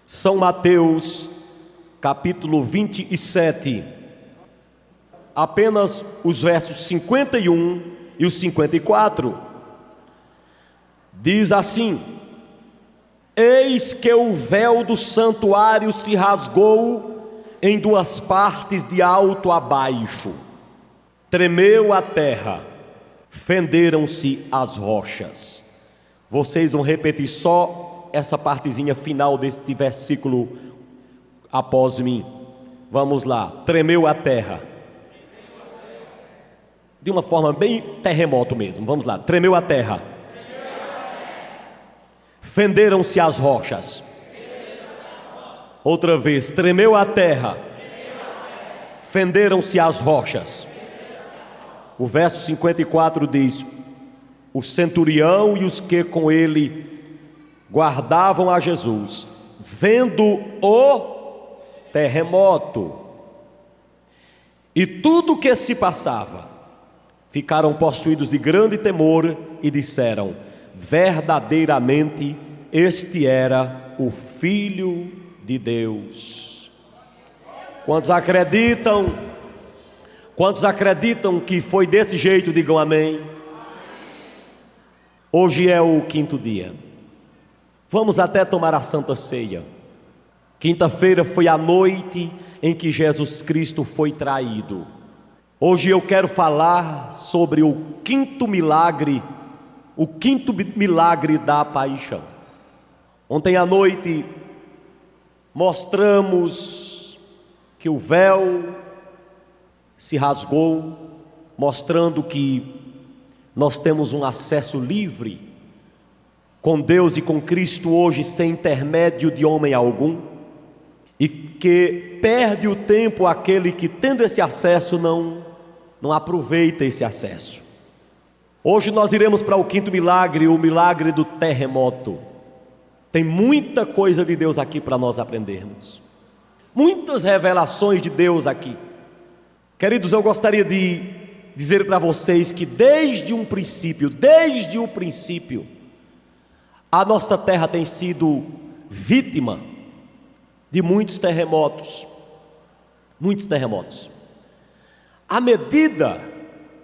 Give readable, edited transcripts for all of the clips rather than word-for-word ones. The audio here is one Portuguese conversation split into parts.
São Mateus, capítulo 27, apenas os versos 51 e os 54, diz assim: Eis que o véu do santuário se rasgou em duas partes de alto a baixo, tremeu a terra, fenderam-se as rochas. Vocês vão repetir só essa partezinha final deste versículo após mim. Vamos lá. Tremeu a terra. De uma forma bem terremoto mesmo. Vamos lá. Tremeu a terra. Fenderam-se as rochas. Outra vez. Tremeu a terra. Fenderam-se as rochas. O verso 54 diz: o centurião e os que com ele guardavam a Jesus, vendo o terremoto e tudo o que se passava, ficaram possuídos de grande temor e disseram: verdadeiramente este era o Filho de Deus. Quantos acreditam? Quantos acreditam que foi desse jeito? Digam amém. Hoje é o quinto dia. Vamos até tomar a Santa Ceia. Quinta-feira foi a noite em que Jesus Cristo foi traído. Hoje eu quero falar sobre o quinto milagre da paixão. Ontem à noite mostramos que o véu se rasgou, mostrando que nós temos um acesso livre com Deus e com Cristo hoje, sem intermédio de homem algum, e que perde o tempo aquele que, tendo esse acesso, não aproveita esse acesso. Hoje nós iremos para o quinto milagre, o milagre do terremoto. Tem muita coisa de Deus aqui para nós aprendermos, muitas revelações de Deus aqui. Queridos, eu gostaria de dizer para vocês que desde o princípio, a nossa terra tem sido vítima de muitos terremotos. À medida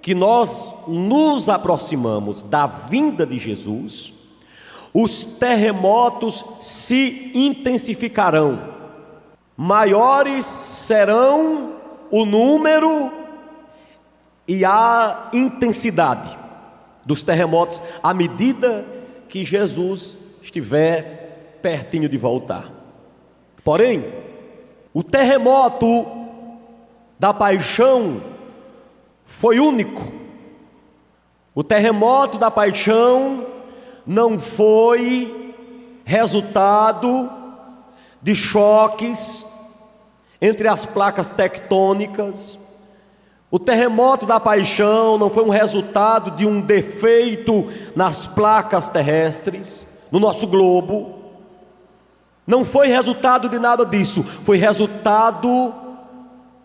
que nós nos aproximamos da vinda de Jesus, os terremotos se intensificarão, maiores serão o número e a intensidade dos terremotos à medida que Jesus estiver pertinho de voltar. Porém, o terremoto da paixão foi único. O terremoto da paixão não foi resultado de choques entre as placas tectônicas. O terremoto da paixão não foi um resultado de um defeito nas placas terrestres, no nosso globo. Não foi resultado de nada disso. Foi resultado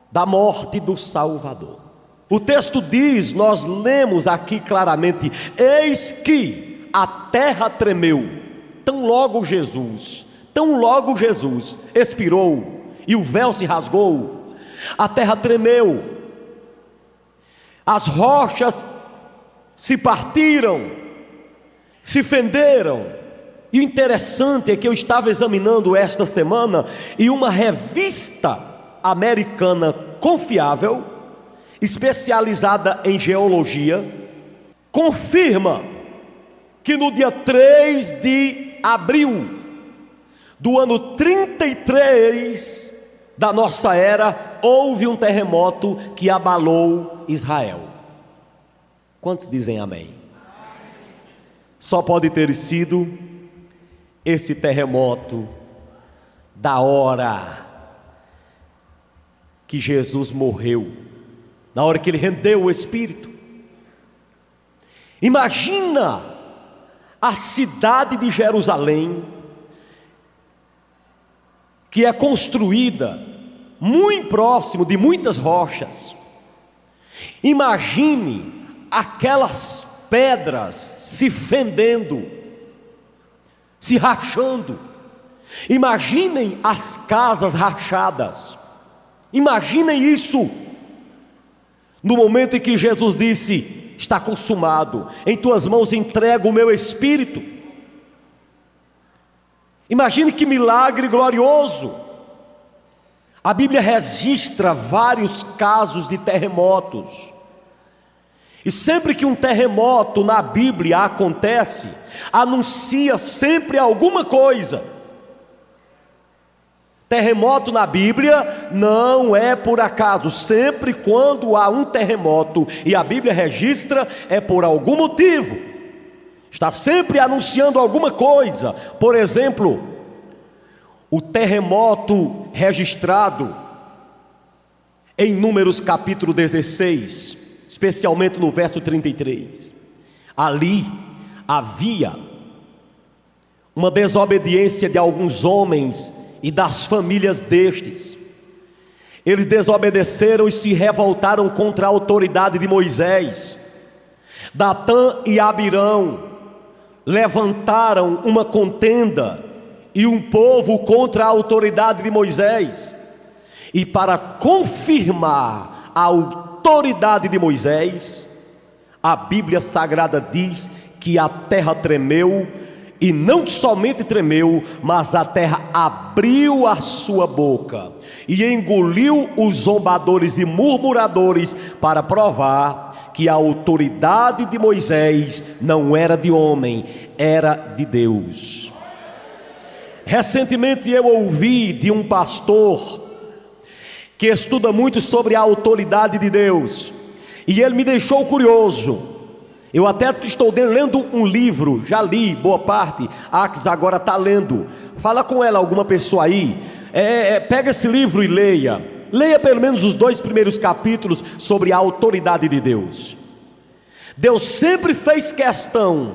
da morte do Salvador. O texto diz, nós lemos aqui claramente: eis que a terra tremeu. Tão logo Jesus expirou e o véu se rasgou, a terra tremeu. As rochas se partiram, se fenderam. E o interessante é que eu estava examinando esta semana e uma revista americana confiável, especializada em geologia, confirma que no dia 3 de abril do ano 33 da nossa era, houve um terremoto que abalou Israel. Quantos dizem amém? Só pode ter sido esse terremoto da hora que Jesus morreu, na hora que ele rendeu o Espírito. Imagina a cidade de Jerusalém, que é construída muito próximo de muitas rochas. Imagine aquelas pedras se fendendo, se rachando. Imaginem as casas rachadas. Imaginem isso. No momento em que Jesus disse: está consumado, em tuas mãos entrego o meu espírito. Imagine que milagre glorioso. A Bíblia registra vários casos de terremotos. E sempre que um terremoto na Bíblia acontece, anuncia sempre alguma coisa. Terremoto na Bíblia não é por acaso. Sempre quando há um terremoto e a Bíblia registra, é por algum motivo. Está sempre anunciando alguma coisa. Por exemplo, o terremoto registrado em Números capítulo 16, especialmente no verso 33. Ali havia uma desobediência de alguns homens e das famílias destes. Eles desobedeceram e se revoltaram contra a autoridade de Moisés. Datã e Abirão levantaram uma contenda e um povo contra a autoridade de Moisés. E para confirmar a autoridade de Moisés, a Bíblia Sagrada diz que a terra tremeu. E não somente tremeu, mas a terra abriu a sua boca e engoliu os zombadores e murmuradores, para provar que a autoridade de Moisés não era de homem, era de Deus. Recentemente eu ouvi de um pastor que estuda muito sobre a autoridade de Deus, e ele me deixou curioso. Eu até estou lendo um livro, já li boa parte, Ax agora está lendo. Fala com ela, alguma pessoa aí, pega esse livro e leia. Leia pelo menos os 2 primeiros capítulos sobre a autoridade de Deus. Deus sempre fez questão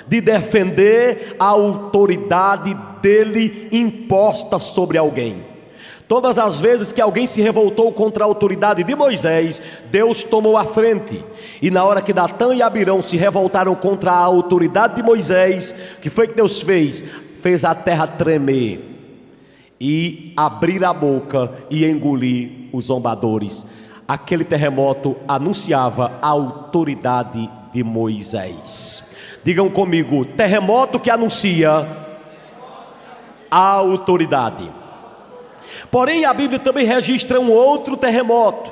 de defender a autoridade dele imposta sobre alguém. Todas as vezes que alguém se revoltou contra a autoridade de Moisés, Deus tomou a frente. E na hora que Datã e Abirão se revoltaram contra a autoridade de Moisés, o que foi que Deus fez? Fez a terra tremer e abrir a boca e engolir os zombadores. Aquele terremoto anunciava a autoridade de Moisés. Digam comigo: terremoto que anuncia a autoridade. Porém, a Bíblia também registra um outro terremoto.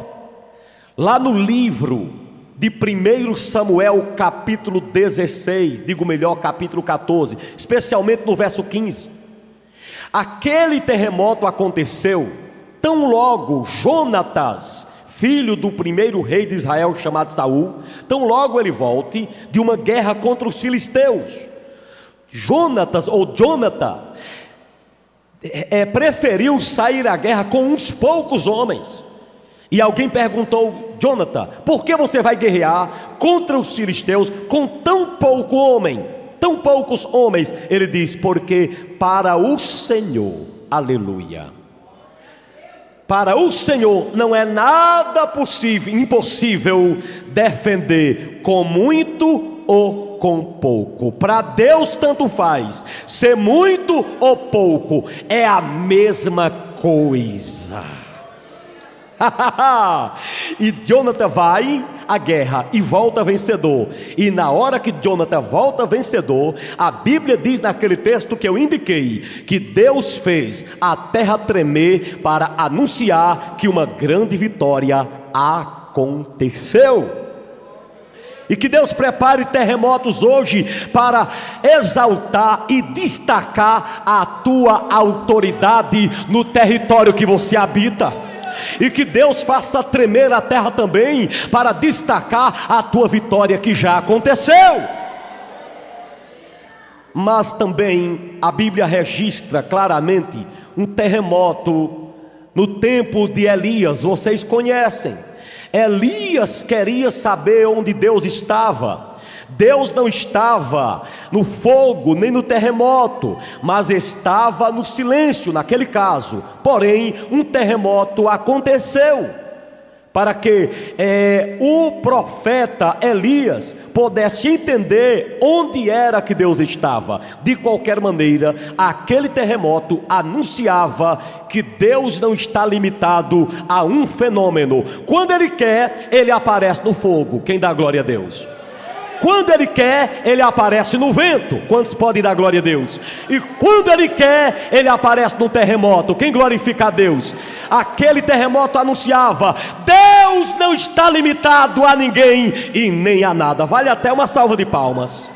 Lá no livro de 1 Samuel capítulo 16, digo melhor, capítulo 14, especialmente no verso 15. Aquele terremoto aconteceu tão logo Jonatas, filho do primeiro rei de Israel chamado Saul, tão logo ele volte de uma guerra contra os filisteus. Jonatas ou Jonathan preferiu sair à guerra com uns poucos homens. E alguém perguntou: Jonathan, por que você vai guerrear contra os filisteus com tão pouco homem, tão poucos homens? Ele diz: porque para o Senhor, aleluia, para o Senhor não é nada impossível defender com muito ou com pouco. Para Deus tanto faz, ser muito ou pouco é a mesma coisa. E Jonathan vai à guerra e volta vencedor. E na hora que Jonathan volta vencedor, a Bíblia diz naquele texto que eu indiquei, que Deus fez a terra tremer para anunciar que uma grande vitória aconteceu. E que Deus prepare terremotos hoje para exaltar e destacar a tua autoridade no território que você habita. E que Deus faça tremer a terra também para destacar a tua vitória que já aconteceu. Mas também a Bíblia registra claramente um terremoto no tempo de Elias. Vocês conhecem. Elias queria saber onde Deus estava. Deus não estava no fogo nem no terremoto, mas estava no silêncio naquele caso. Porém, um terremoto aconteceu. para que o profeta Elias pudesse entender onde era que Deus estava. De qualquer maneira, aquele terremoto anunciava que Deus não está limitado a um fenômeno. Quando Ele quer, Ele aparece no fogo. Quem dá glória a Deus? Quando Ele quer, Ele aparece no vento. Quantos podem dar glória a Deus? E quando Ele quer, Ele aparece no terremoto. Quem glorifica a Deus? Aquele terremoto anunciava: Deus não está limitado a ninguém e nem a nada. Vale até uma salva de palmas.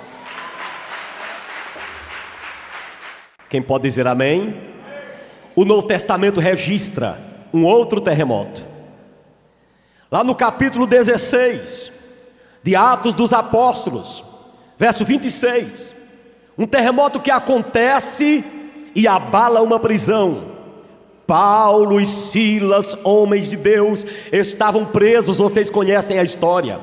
Quem pode dizer amém? O Novo Testamento registra um outro terremoto. Lá no capítulo 16 de Atos dos Apóstolos, verso 26, um terremoto que acontece e abala uma prisão. Paulo e Silas, homens de Deus, estavam presos, vocês conhecem a história,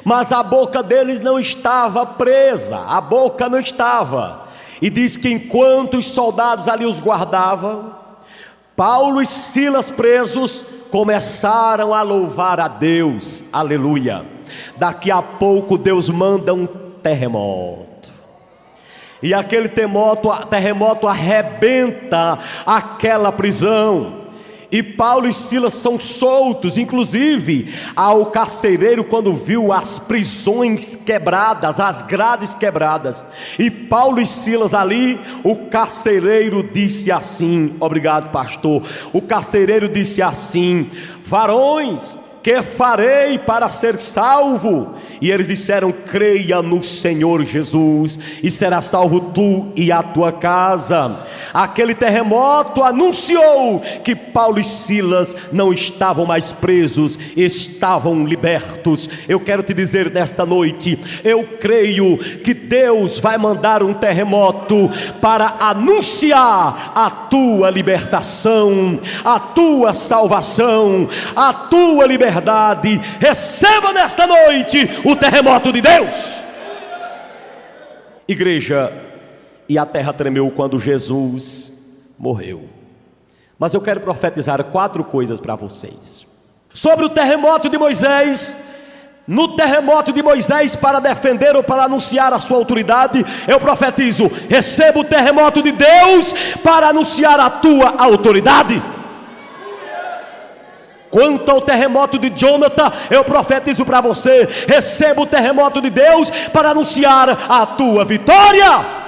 mas a boca deles não estava presa, a boca não estava, e diz que enquanto os soldados ali os guardavam, Paulo e Silas presos começaram a louvar a Deus, aleluia. Daqui a pouco Deus manda um terremoto, e aquele terremoto arrebenta aquela prisão, e Paulo e Silas são soltos. Inclusive ao carcereiro, quando viu as prisões quebradas, as grades quebradas, e Paulo e Silas ali, o carcereiro disse assim, obrigado pastor, o carcereiro disse assim: varões, que farei para ser salvo? E eles disseram: creia no Senhor Jesus, e será salvo tu e a tua casa. Aquele terremoto anunciou que Paulo e Silas não estavam mais presos, estavam libertos. Eu quero te dizer nesta noite, eu creio que Deus vai mandar um terremoto para anunciar a tua libertação, a tua salvação, a tua liberdade. Receba nesta noite o terremoto de Deus. Igreja, e a terra tremeu quando Jesus morreu. Mas eu quero profetizar 4 coisas para vocês sobre o terremoto de Moisés. No terremoto de Moisés, para defender ou para anunciar a sua autoridade, eu profetizo: receba o terremoto de Deus para anunciar a tua autoridade. Quanto ao terremoto de Jonathan, eu profetizo para você: receba o terremoto de Deus para anunciar a tua vitória.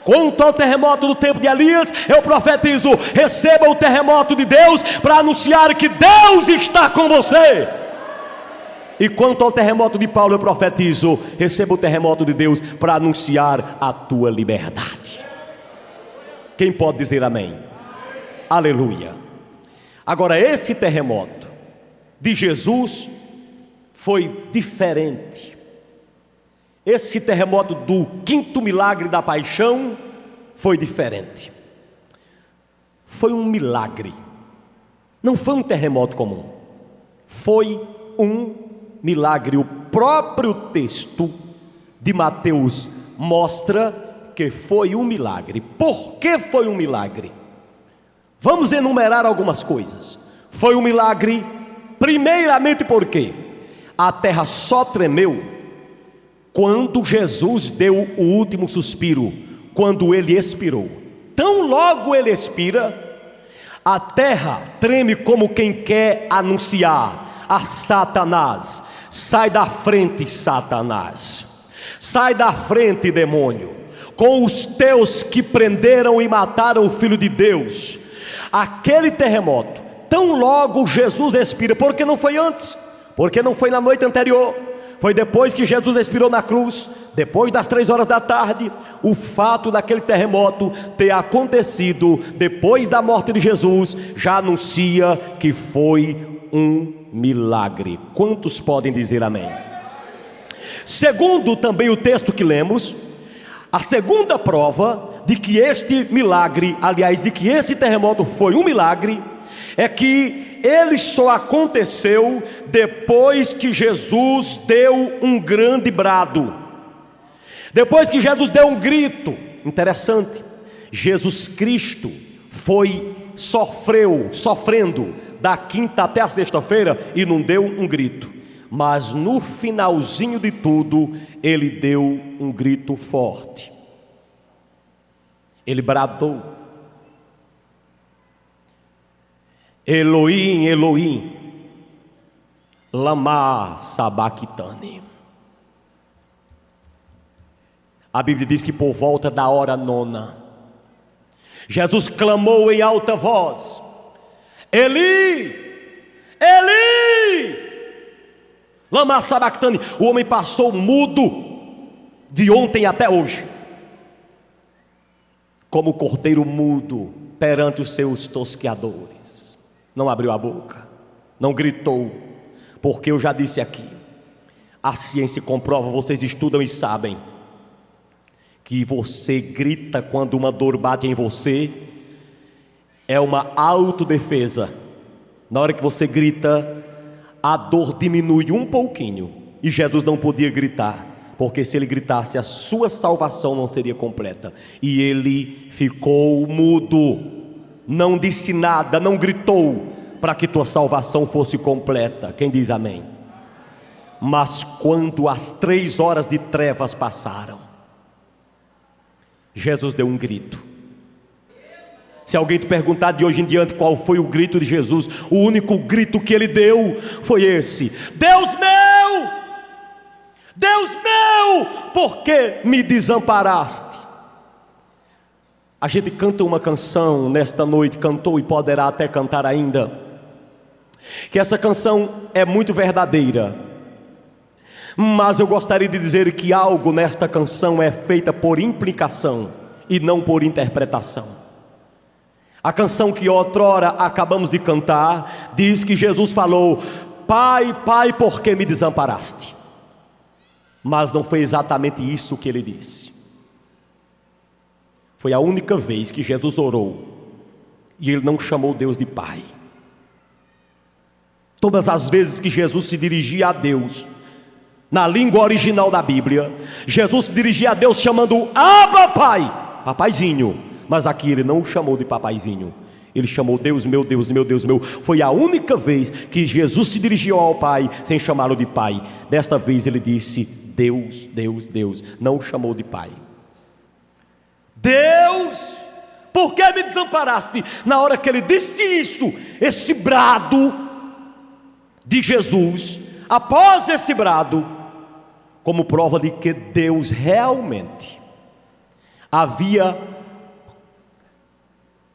Quanto ao terremoto do tempo de Elias, eu profetizo: receba o terremoto de Deus para anunciar que Deus está com você. E quanto ao terremoto de Paulo, eu profetizo: receba o terremoto de Deus para anunciar a tua liberdade. Quem pode dizer amém? Aleluia. Agora, esse terremoto de Jesus foi diferente. Esse terremoto do 5º milagre da paixão foi diferente. Foi um milagre. Não foi um terremoto comum. Foi um milagre. O próprio texto de Mateus mostra que foi um milagre. Por que foi um milagre? Vamos enumerar algumas coisas. Foi um milagre, primeiramente, porque a terra só tremeu quando Jesus deu o último suspiro, quando ele expirou. Tão logo ele expira, a terra treme como quem quer anunciar a Satanás: sai da frente, Satanás, sai da frente, demônio, com os teus que prenderam e mataram o Filho de Deus. Aquele terremoto, tão logo Jesus expira, porque não foi antes, porque não foi na noite anterior, foi depois que Jesus expirou na cruz, depois das 3 horas da tarde. O fato daquele terremoto ter acontecido depois da morte de Jesus já anuncia que foi um milagre. Quantos podem dizer amém? Segundo também o texto que lemos, a segunda prova de que este milagre, aliás, de que esse terremoto foi um milagre, é que ele só aconteceu depois que Jesus deu um grande brado, depois que Jesus deu um grito. Interessante, Jesus Cristo foi sofrendo da quinta até a sexta-feira e não deu um grito. Mas no finalzinho de tudo, ele deu um grito forte. Ele bradou: Elohim, Elohim, lama sabachthani. A Bíblia diz que por volta da hora nona, Jesus clamou em alta voz: Eli, Eli, lama sabachthani. O homem passou mudo de ontem até hoje, como o cordeiro mudo perante os seus tosqueadores. Não abriu a boca, não gritou, porque eu já disse aqui, a ciência comprova, vocês estudam e sabem, que você grita quando uma dor bate em você, é uma autodefesa. Na hora que você grita, a dor diminui um pouquinho. E Jesus não podia gritar, porque se ele gritasse, a sua salvação não seria completa. E ele ficou mudo, não disse nada, não gritou, para que tua salvação fosse completa. Quem diz amém? Mas quando as 3 horas de trevas passaram, Jesus deu um grito. Se alguém te perguntar de hoje em diante qual foi o grito de Jesus, o único grito que ele deu foi esse: Deus meu, Deus meu, por que me desamparaste? A gente canta uma canção nesta noite, cantou e poderá até cantar ainda, que essa canção é muito verdadeira. Mas eu gostaria de dizer que algo nesta canção é feita por implicação e não por interpretação. A canção que outrora acabamos de cantar diz que Jesus falou: Pai, Pai, por que me desamparaste? Mas não foi exatamente isso que ele disse. Foi a única vez que Jesus orou e ele não chamou Deus de Pai. Todas as vezes que Jesus se dirigia a Deus, na língua original da Bíblia, Jesus se dirigia a Deus chamando Abba Pai, papaizinho. Mas aqui ele não o chamou de papaizinho, ele chamou Deus meu, Deus meu, Deus meu. Foi a única vez que Jesus se dirigiu ao Pai sem chamá-lo de Pai. Desta vez ele disse Deus, Deus, Deus. Não o chamou de Pai. Deus, por que me desamparaste? Na hora que ele disse isso, esse brado de Jesus, após esse brado, como prova de que Deus realmente havia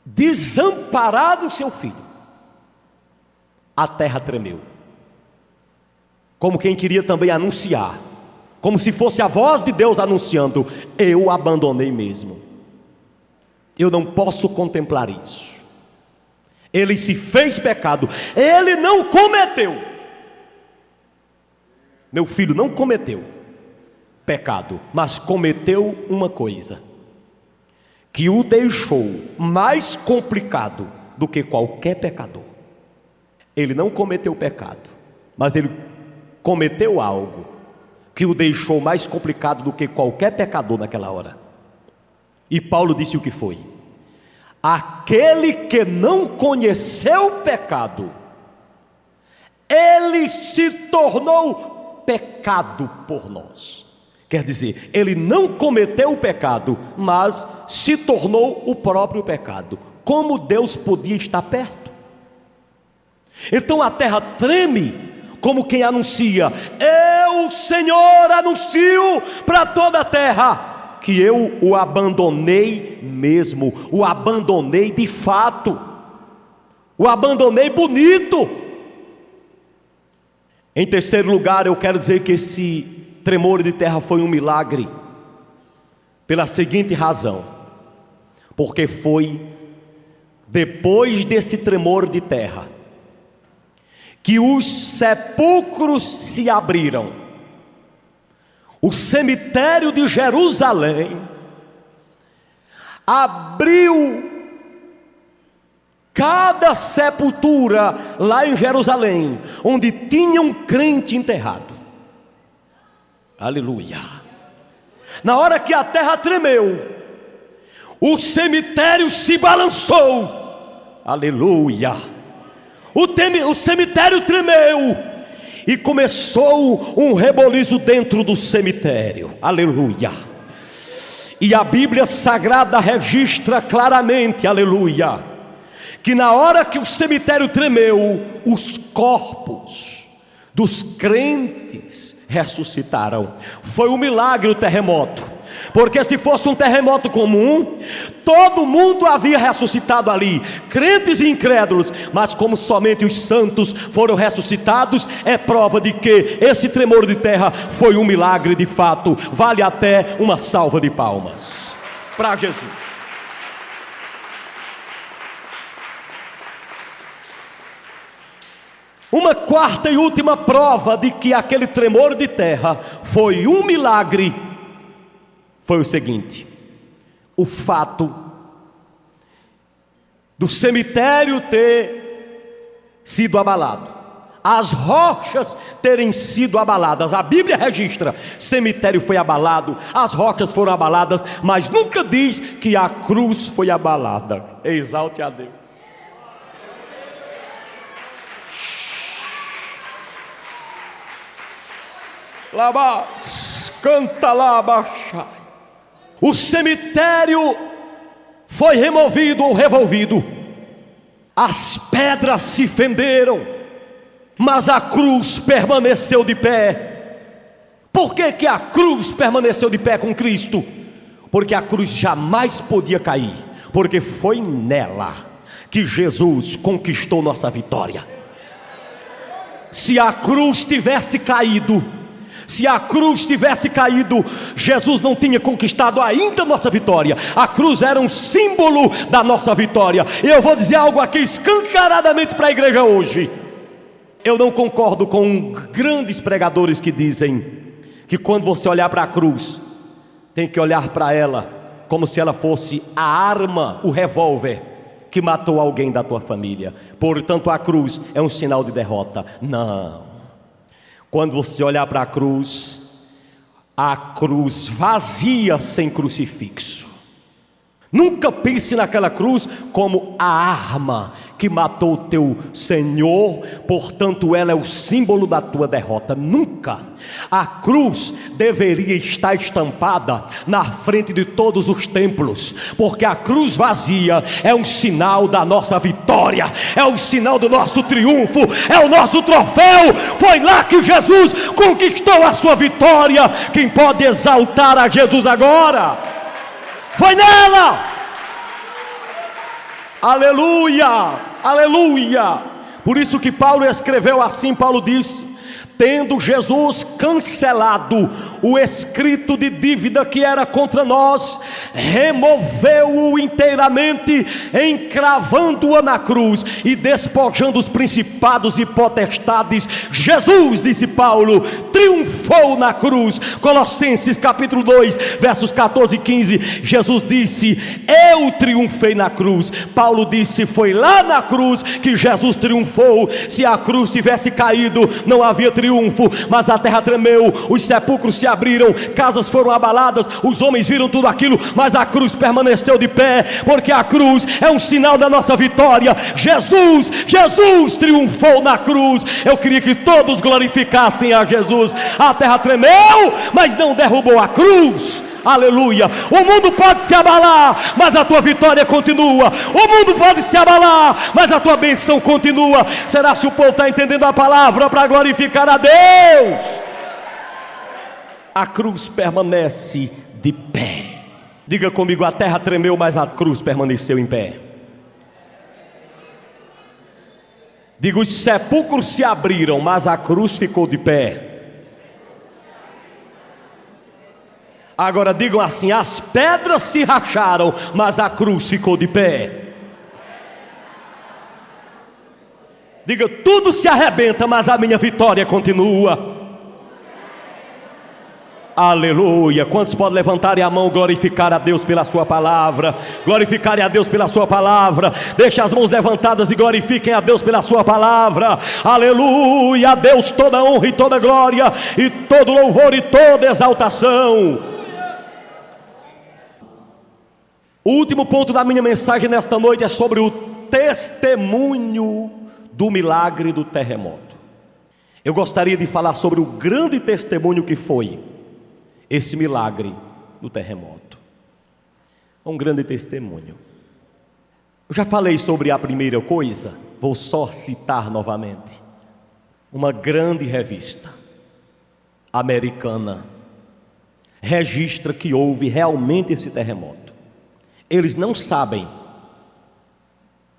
desamparado o seu filho, a terra tremeu, como quem queria também anunciar, como se fosse a voz de Deus anunciando: eu abandonei mesmo, eu não posso contemplar isso. Ele se fez pecado, ele não cometeu, meu filho não cometeu pecado, mas cometeu uma coisa que o deixou mais complicado do que qualquer pecador. Ele não cometeu pecado, mas ele cometeu algo que o deixou mais complicado do que qualquer pecador naquela hora. E Paulo disse o que foi: aquele que não conheceu o pecado, ele se tornou pecado por nós. Quer dizer, ele não cometeu o pecado, mas se tornou o próprio pecado. Como Deus podia estar perto? Então a terra treme, como quem anuncia: eu, Senhor, anuncio para toda a terra que eu o abandonei mesmo, o abandonei de fato, o abandonei bonito. Em terceiro lugar, eu quero dizer que esse tremor de terra foi um milagre, pela seguinte razão: porque foi depois desse tremor de terra que os sepulcros se abriram. O cemitério de Jerusalém abriu cada sepultura lá em Jerusalém, onde tinha um crente enterrado. Aleluia. Na hora que a terra tremeu, o cemitério se balançou. Aleluia. O cemitério tremeu e começou um reboliço dentro do cemitério. Aleluia. E a Bíblia Sagrada registra claramente, aleluia, que na hora que o cemitério tremeu, os corpos dos crentes ressuscitaram. Foi um milagre o terremoto. Porque se fosse um terremoto comum, todo mundo havia ressuscitado ali, crentes e incrédulos. Mas como somente os santos foram ressuscitados, é prova de que esse tremor de terra foi um milagre de fato. Vale até uma salva de palmas para Jesus. Uma quarta e última prova de que aquele tremor de terra foi um milagre foi o seguinte: o fato do cemitério ter sido abalado, as rochas terem sido abaladas. A Bíblia registra: cemitério foi abalado, as rochas foram abaladas, mas nunca diz que a cruz foi abalada. Exalte a Deus. Labás, canta lá, baixa. O cemitério foi removido ou revolvido, as pedras se fenderam, mas a cruz permaneceu de pé. Por que a cruz permaneceu de pé com Cristo? Porque a cruz jamais podia cair, porque foi nela que Jesus conquistou nossa vitória. Se a cruz tivesse caído, Jesus não tinha conquistado ainda nossa vitória. A cruz era um símbolo da nossa vitória. E eu vou dizer algo aqui escancaradamente para a igreja hoje. Eu não concordo com grandes pregadores que dizem que quando você olhar para a cruz, tem que olhar para ela como se ela fosse a arma, o revólver que matou alguém da tua família. Portanto, a cruz é um sinal de derrota. Não. Quando você olhar para a cruz vazia, sem crucifixo. Nunca pense naquela cruz como a arma que matou o teu Senhor, portanto ela é o símbolo da tua derrota. Nunca. A cruz deveria estar estampada na frente de todos os templos, porque a cruz vazia é um sinal da nossa vitória, é um sinal do nosso triunfo, é o nosso troféu. Foi lá que Jesus conquistou a sua vitória. Quem pode exaltar a Jesus agora? Foi nela. Aleluia, aleluia. Por isso que Paulo escreveu assim. Paulo disse: tendo Jesus cancelado o escrito de dívida que era contra nós, removeu-o inteiramente, encravando-o na cruz e despojando os principados e potestades. Jesus, disse Paulo, triunfou na cruz. Colossenses capítulo 2, versos 14 e 15, Jesus disse: eu triunfei na cruz. Paulo disse: foi lá na cruz que Jesus triunfou. Se a cruz tivesse caído, não havia triunfo, mas a terra tremeu, os sepulcros se abriram, casas foram abaladas, os homens viram tudo aquilo, mas a cruz permaneceu de pé, porque a cruz é um sinal da nossa vitória. Jesus triunfou na cruz. Eu queria que todos glorificassem a Jesus. A terra tremeu, mas não derrubou a cruz. Aleluia. O mundo pode se abalar, mas a tua vitória continua. O mundo pode se abalar, mas a tua bênção continua. Será se o povo está entendendo a palavra para glorificar a Deus? A cruz permanece de pé. Diga comigo: a terra tremeu, mas a cruz permaneceu em pé. Diga: os sepulcros se abriram, mas a cruz ficou de pé. Agora digam assim: as pedras se racharam, mas a cruz ficou de pé. Diga: tudo se arrebenta, mas a minha vitória continua. Aleluia. Quantos podem levantar a mão, glorificar a Deus pela sua palavra? Glorificarem a Deus pela sua palavra. Deixe as mãos levantadas e glorifiquem a Deus pela sua palavra. Aleluia. A Deus toda honra e toda glória, e todo louvor e toda exaltação. O último ponto da minha mensagem nesta noite é sobre o testemunho do milagre do terremoto. Eu gostaria de falar sobre o grande testemunho que foi esse milagre do terremoto. Um grande testemunho. Eu já falei sobre a primeira coisa, vou só citar novamente. Uma grande revista americana registra que houve realmente esse terremoto. Eles não sabem,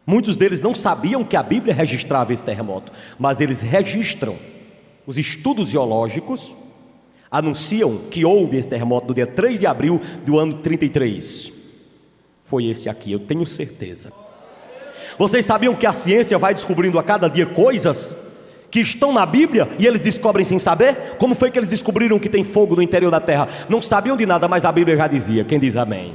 muitos deles não sabiam que a Bíblia registrava esse terremoto, mas eles registram. Os estudos geológicos anunciam que houve esse terremoto no dia 3 de abril do ano 33. Foi esse aqui, eu tenho certeza. Vocês sabiam que a ciência vai descobrindo a cada dia coisas que estão na Bíblia e eles descobrem sem saber? Como foi que eles descobriram que tem fogo no interior da terra? Não sabiam de nada, mas a Bíblia já dizia. Quem diz amém?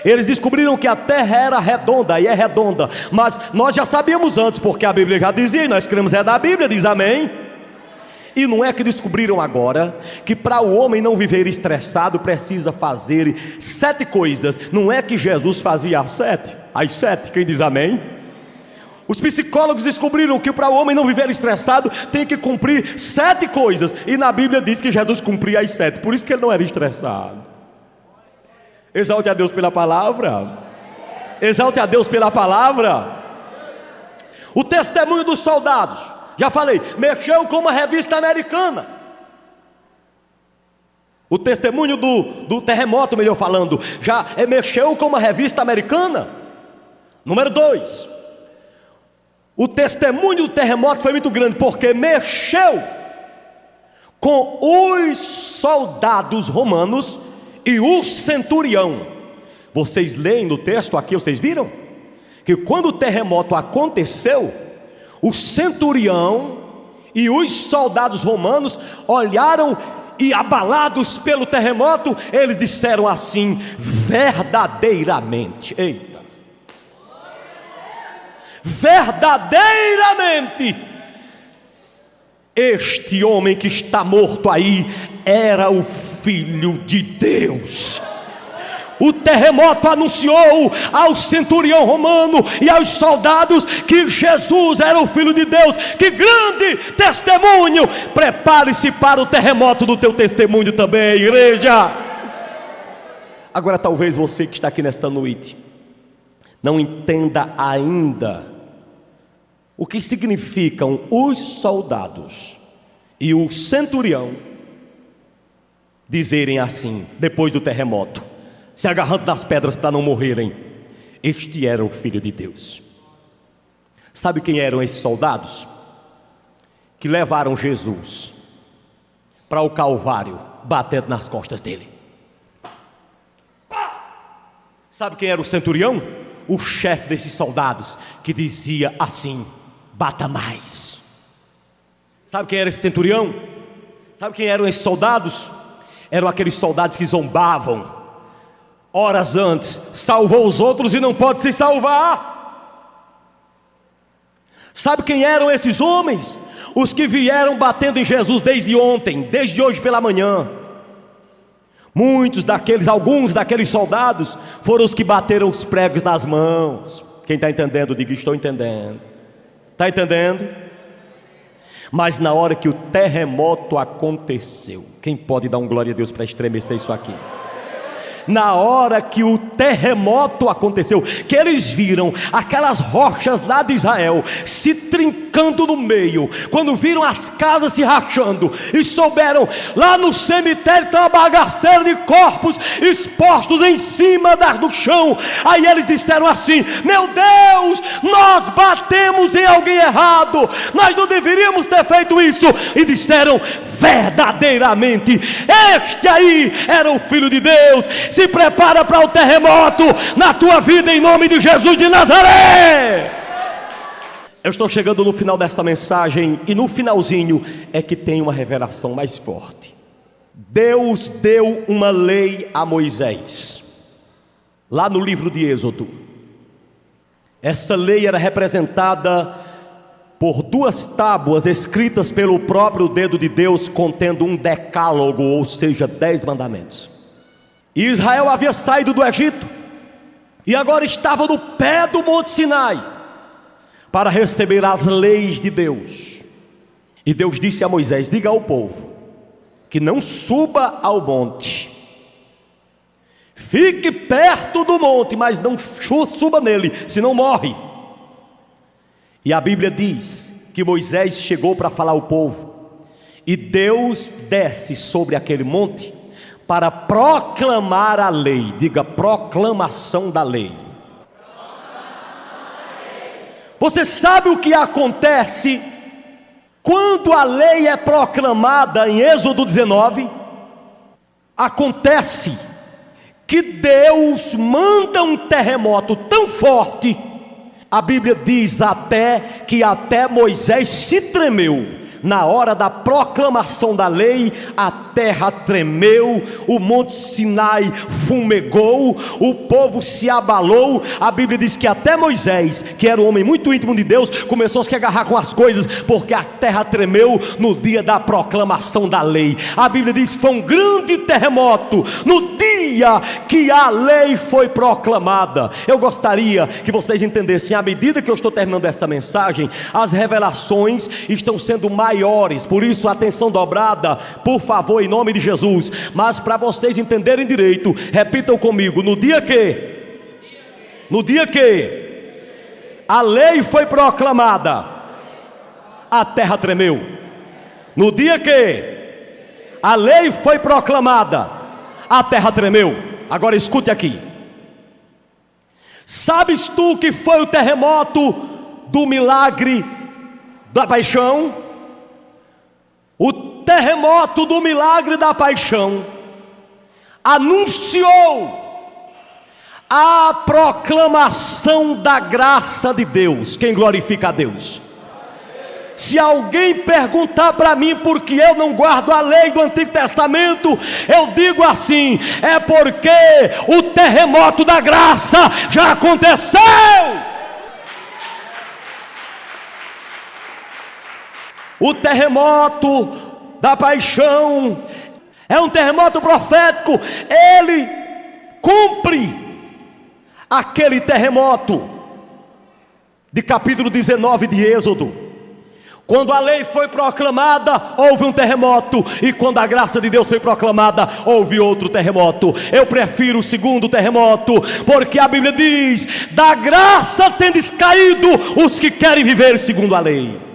Eles descobriram que a terra era redonda, e é redonda, mas nós já sabíamos antes, porque a Bíblia já dizia, e nós cremos da Bíblia, diz amém? E não é que descobriram agora que para o homem não viver estressado precisa fazer 7 coisas. Não é que Jesus fazia as 7, quem diz amém? Os psicólogos descobriram que para o homem não viver estressado tem que cumprir 7 coisas. E na Bíblia diz que Jesus cumpria as 7, por isso que ele não era estressado. Exalte a Deus pela palavra. Exalte a Deus pela palavra. O testemunho dos soldados, já falei, mexeu com uma revista americana. O testemunho do terremoto, melhor falando, já mexeu com uma revista americana. Número 2, o testemunho do terremoto foi muito grande, porque mexeu com os soldados romanos e o centurião. Vocês leem no texto aqui, vocês viram? Que quando o terremoto aconteceu, o centurião e os soldados romanos olharam e, abalados pelo terremoto, eles disseram assim: verdadeiramente, eita, verdadeiramente, este homem que está morto aí era o Filho de Deus. O terremoto anunciou ao centurião romano e aos soldados que Jesus era o Filho de Deus. Que grande testemunho! Prepare-se para o terremoto do teu testemunho também, igreja. Agora talvez você que está aqui nesta noite não entenda ainda o que significam os soldados e o centurião dizerem assim, depois do terremoto, se agarrando nas pedras para não morrerem: este era o Filho de Deus. Sabe quem eram esses soldados? Que levaram Jesus para o Calvário, batendo nas costas dele. Sabe quem era o centurião? O chefe desses soldados, que dizia assim: bata mais. Sabe quem era esse centurião? Sabe quem eram esses soldados? Eram aqueles soldados que zombavam horas antes: salvou os outros e não pode se salvar. Sabe quem eram esses homens? Os que vieram batendo em Jesus desde ontem, desde hoje pela manhã. Alguns daqueles soldados foram os que bateram os pregos nas mãos. Quem está entendendo, diga: estou entendendo. Está entendendo? Mas na hora que o terremoto aconteceu, quem pode dar um glória a Deus para estremecer isso aqui? Na hora que o terremoto aconteceu, que eles viram aquelas rochas lá de Israel se trincando no meio, quando viram as casas se rachando e souberam, lá no cemitério tem uma bagaceira de corpos expostos em cima do chão, aí eles disseram assim: meu Deus, nós batemos em alguém errado, nós não deveríamos ter feito isso. E disseram: verdadeiramente, este aí era o Filho de Deus. Se prepara para o terremoto na tua vida, em nome de Jesus de Nazaré. Eu estou chegando no final dessa mensagem, e no finalzinho é que tem uma revelação mais forte. Deus deu uma lei a Moisés, lá no livro de Êxodo. Essa lei era representada por 2 tábuas escritas pelo próprio dedo de Deus, contendo um decálogo, ou seja, 10 mandamentos. E Israel havia saído do Egito e agora estava no pé do Monte Sinai, para receber as leis de Deus. E Deus disse a Moisés: diga ao povo que não suba ao monte, fique perto do monte, mas não suba nele, senão morre. E a Bíblia diz que Moisés chegou para falar ao povo, e Deus desce sobre aquele monte para proclamar a lei. Diga: proclamação da lei. Você sabe o que acontece quando a lei é proclamada em Êxodo 19? Acontece que Deus manda um terremoto tão forte, a Bíblia diz até que até Moisés se tremeu. Na hora da proclamação da lei, a terra tremeu, o monte Sinai fumegou, o povo se abalou. A Bíblia diz que até Moisés, que era um homem muito íntimo de Deus, começou a se agarrar com as coisas, porque a terra tremeu no dia da proclamação da lei. A Bíblia diz que foi um grande terremoto no dia que a lei foi proclamada. Eu gostaria que vocês entendessem, à medida que eu estou terminando essa mensagem, as revelações estão sendo maiores, por isso atenção dobrada, por favor, em nome de Jesus. Mas para vocês entenderem direito, repitam comigo: no dia que a lei foi proclamada, a terra tremeu. No dia que a lei foi proclamada, a terra tremeu. Agora escute aqui. Sabes tu que foi o terremoto do milagre da paixão? O terremoto do milagre da paixão anunciou a proclamação da graça de Deus. Quem glorifica a Deus? Se alguém perguntar para mim por que eu não guardo a lei do Antigo Testamento, eu digo assim: é porque o terremoto da graça já aconteceu. O terremoto da paixão é um terremoto profético. Ele cumpre aquele terremoto de capítulo 19 de Êxodo. Quando a lei foi proclamada, houve um terremoto, e quando a graça de Deus foi proclamada, houve outro terremoto. Eu prefiro o segundo terremoto, porque a Bíblia diz: da graça tendes caído os que querem viver segundo a lei.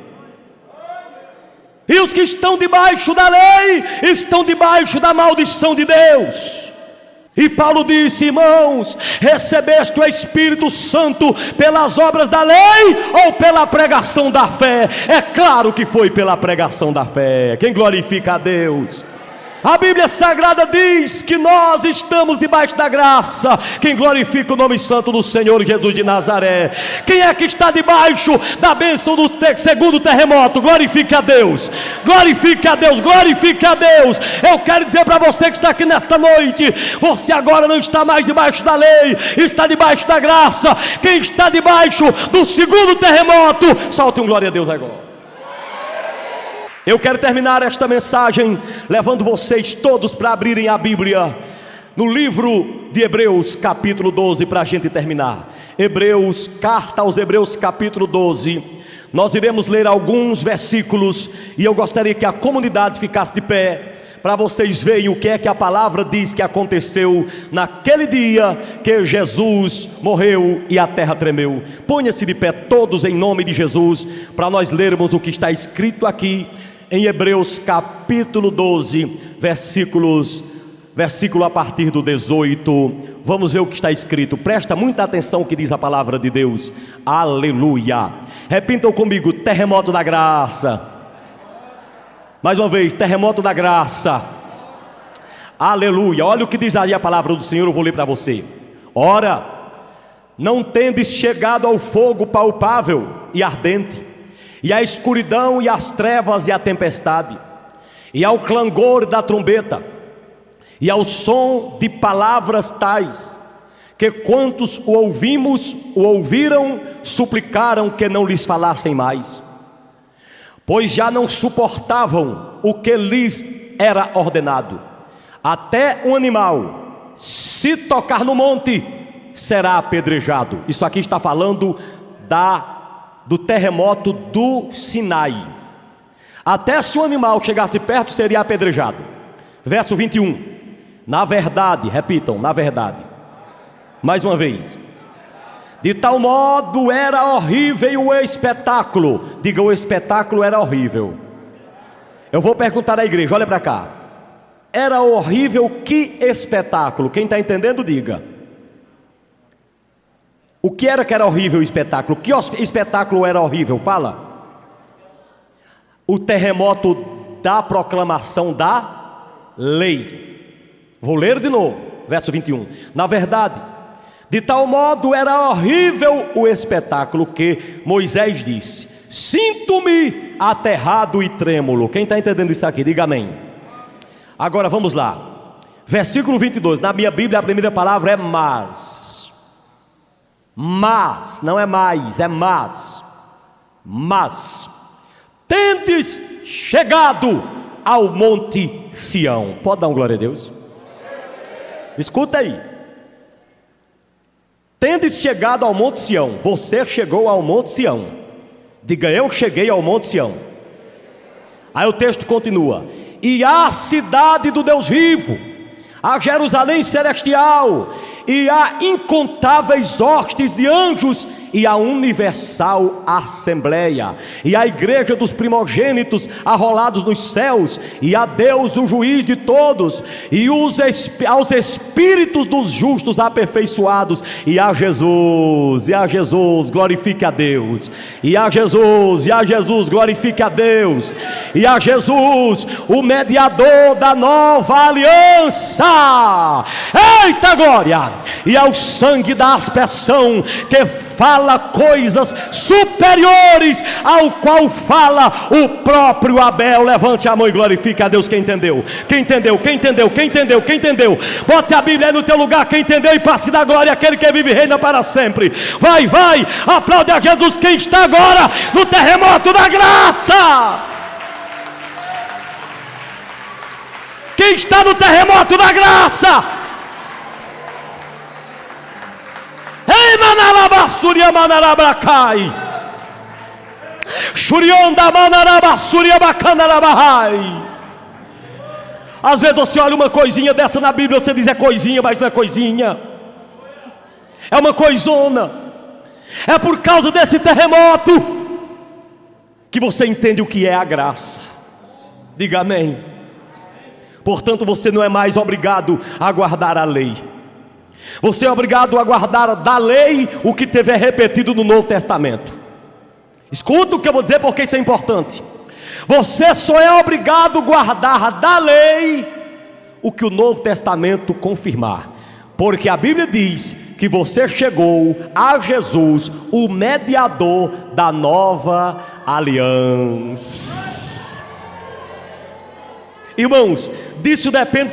E os que estão debaixo da lei estão debaixo da maldição de Deus. E Paulo disse: irmãos, recebeste o Espírito Santo pelas obras da lei ou pela pregação da fé? É claro que foi pela pregação da fé. Quem glorifica a Deus? A Bíblia Sagrada diz que nós estamos debaixo da graça. Quem glorifica o nome santo do Senhor Jesus de Nazaré? Quem é que está debaixo da bênção do segundo terremoto? Glorifique a Deus, glorifique a Deus, glorifique a Deus. Eu quero dizer para você que está aqui nesta noite: você agora não está mais debaixo da lei, está debaixo da graça. Quem está debaixo do segundo terremoto, solte um glória a Deus agora. Eu quero terminar esta mensagem levando vocês todos para abrirem a Bíblia no livro de Hebreus capítulo 12, para a gente terminar. Hebreus, carta aos Hebreus capítulo 12. Nós iremos ler alguns versículos, e eu gostaria que a comunidade ficasse de pé, para vocês verem o que é que a palavra diz que aconteceu naquele dia que Jesus morreu e a terra tremeu. Ponha-se de pé todos em nome de Jesus, para nós lermos o que está escrito aqui em Hebreus capítulo 12, versículo a partir do 18. Vamos ver o que está escrito. Presta muita atenção ao que diz a palavra de Deus. Aleluia. Repitam comigo: terremoto da graça. Mais uma vez: terremoto da graça. Aleluia. Olha o que diz aí a palavra do Senhor. Eu vou ler para você. Ora, não tendes chegado ao fogo palpável e ardente, e à escuridão e às trevas e à tempestade, e ao clangor da trombeta, e ao som de palavras tais, que quantos o ouviram, suplicaram que não lhes falassem mais, pois já não suportavam o que lhes era ordenado. Até um animal, se tocar no monte, será apedrejado. Isso aqui está falando da do terremoto do Sinai. Até se um animal chegasse perto, seria apedrejado. Verso 21. Na verdade, repitam, na verdade. Mais uma vez. De tal modo era horrível o espetáculo. Diga, o espetáculo era horrível. Eu vou perguntar à igreja, olha para cá. Era horrível que espetáculo? Quem está entendendo, diga. O que era horrível o espetáculo? Que espetáculo era horrível? Fala. O terremoto da proclamação da lei. Vou ler de novo, verso 21. Na verdade, de tal modo era horrível o espetáculo que Moisés disse: sinto-me aterrado e trêmulo. Quem está entendendo isso aqui, diga amém. Agora vamos lá, versículo 22. Na minha Bíblia a primeira palavra é mas. Mas, não é mais, é mas. Mas tendes chegado ao monte Sião. Pode dar um glória a Deus? Escuta aí. Tendes chegado ao monte Sião. Você chegou ao monte Sião. Diga, eu cheguei ao monte Sião. Aí o texto continua: e à cidade do Deus vivo, a Jerusalém celestial, e a incontáveis hostes de anjos, e a universal assembleia, e a igreja dos primogênitos arrolados nos céus, e a Deus o juiz de todos, e aos espíritos dos justos aperfeiçoados, e a Jesus, glorifique a Deus, e a Jesus, glorifique a Deus, e a Jesus, o mediador da nova aliança, eita glória, e ao sangue da aspersão, que fala coisas superiores ao qual fala o próprio Abel. Levante a mão e glorifique a Deus. Quem entendeu? Quem entendeu? Quem entendeu? Quem entendeu? Quem entendeu? Bote a Bíblia aí no teu lugar. Quem entendeu? E passe da glória àquele que vive e reina para sempre. Vai, vai, aplaude a Jesus. Quem está agora no terremoto da graça? Quem está no terremoto da graça? Ei, manarabassúria manarabacai, xurionda manarabassúria bacanarabahai. Às vezes você olha uma coisinha dessa na Bíblia, você diz é coisinha, mas não é coisinha, é uma coisona. É por causa desse terremoto que você entende o que é a graça. Diga amém. Portanto, você não é mais obrigado a guardar a lei. Você é obrigado a guardar da lei o que tiver repetido no Novo Testamento. Escuta o que eu vou dizer, porque isso é importante. Você só é obrigado a guardar da lei o que o Novo Testamento confirmar, porque a Bíblia diz que você chegou a Jesus, o mediador da nova aliança. Irmãos, disso depende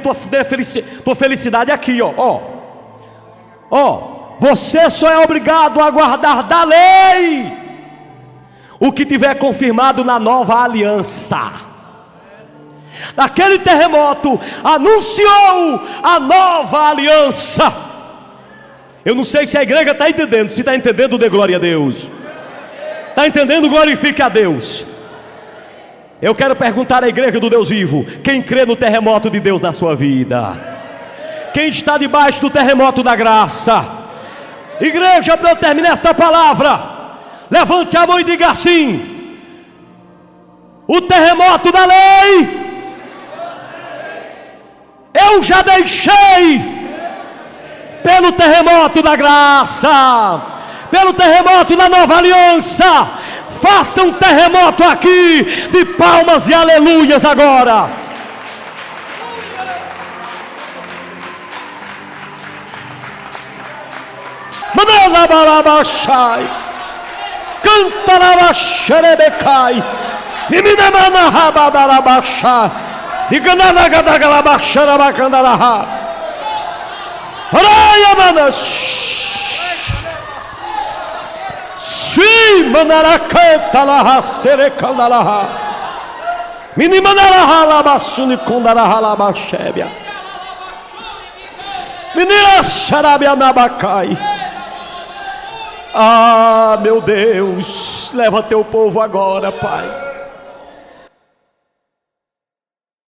tua felicidade aqui, você só é obrigado a guardar da lei o que tiver confirmado na nova aliança. Naquele terremoto anunciou a nova aliança. Eu não sei se a igreja está entendendo. Se está entendendo, dê glória a Deus. Está entendendo? Glorifique a Deus. Eu quero perguntar à igreja do Deus vivo: quem crê no terremoto de Deus na sua vida? Quem está debaixo do terremoto da graça? Igreja, para eu terminar esta palavra, levante a mão e diga assim: o terremoto da lei eu já deixei pelo terremoto da graça, pelo terremoto da nova aliança. Faça um terremoto aqui de palmas e aleluias agora. Manalabalabashai, canta la xerebecai, menina manahababalabashai, e gananagadagalabaxarabacandaraha, araia manas, sim manaracanta la serecandalaha, minimanalaha labassuni condaraha labachébia, menina xarabia nabacai. Ah, meu Deus, leva teu povo agora, Pai.